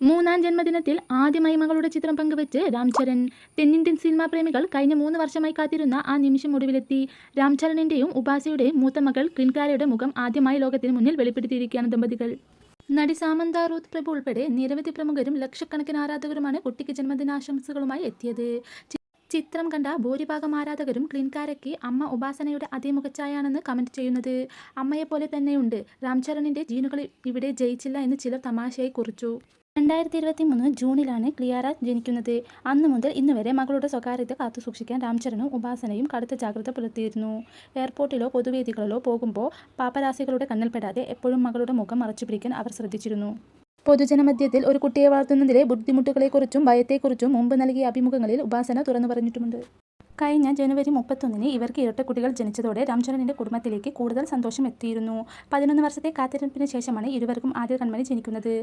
മൂന്നാം ജന്മദിനത്തിൽ ആദ്യമായി മകളുടെ ചിത്രം പങ്കുവെച്ച് രാംചരൺ. തെന്നിന്ത്യൻ സിനിമാ പ്രേമികൾ കഴിഞ്ഞ 3 വർഷമായി കാത്തിരുന്ന ആ നിമിഷം ഒടുവിലെത്തി. രാംചരണിന്റെയും ഉപാസയുടെയും മൂത്ത മകൾ ക്ലിൻകാരയുടെ മുഖം ആദ്യമായി ലോകത്തിന് മുന്നിൽ വെളിപ്പെടുത്തിയിരിക്കുകയാണ് ദമ്പതികൾ. നടി സാമന്ത റൂത്ത് പ്രഭു ഉൾപ്പെടെ നിരവധി പ്രമുഖരും ലക്ഷക്കണക്കിന് ആരാധകരുമാണ് കുട്ടിക്ക് ജന്മദിനാശംസകളുമായി എത്തിയത്. ചിത്രം കണ്ട ഭൂരിഭാഗം ആരാധകരും ക്ലിൻകാരയ്ക്ക് അമ്മ ഉപാസനയുടെ അതേ മുഖച്ഛായയാണെന്ന് കമന്റ് ചെയ്യുന്നത്. അമ്മയെപ്പോലെ തന്നെയുണ്ട്, രാംചരണിന്റെ ജീനുകൾ ഇവിടെ ജയിച്ചില്ല എന്ന് ചിലർ തമാശയായി കുറിച്ചു. 2023 ജൂണിലാണ് ക്ലിയാര ജനിക്കുന്നത്. അന്നു മുതൽ ഇന്നുവരെ മകളുടെ സ്വകാര്യത കാത്തുസൂക്ഷിക്കാൻ രാംചരണും ഉപാസനയും കടുത്ത ജാഗ്രത പുലർത്തിയിരുന്നു. എയർപോർട്ടിലോ പൊതുവേദികളിലോ പോകുമ്പോൾ പാപ്പരാസികളുടെ കണ്ണിൽപ്പെടാതെ എപ്പോഴും മകളുടെ മുഖം മറച്ചുപിടിക്കാൻ അവർ ശ്രദ്ധിച്ചിരുന്നു. പൊതുജനമധ്യത്തിൽ ഒരു കുട്ടിയെ വളർത്തുന്നതിലെ ബുദ്ധിമുട്ടുകളെക്കുറിച്ചും ഭയത്തെക്കുറിച്ചും മുമ്പ് നൽകിയ അഭിമുഖങ്ങളിൽ ഉപാസന തുറന്നു പറഞ്ഞിട്ടുമുണ്ട്. കഴിഞ്ഞ ജനുവരി 31 ഇവർക്ക് ഇരട്ടക്കുട്ടികൾ ജനിച്ചതോടെ രാംചരണിന്റെ കുടുംബത്തിലേക്ക് കൂടുതൽ സന്തോഷം എത്തിയിരുന്നു. 11 വർഷത്തെ കാത്തിരിപ്പിന് ശേഷമാണ് ഇരുവർക്കും ആദ്യ കൺമണി ജനിക്കുന്നത്.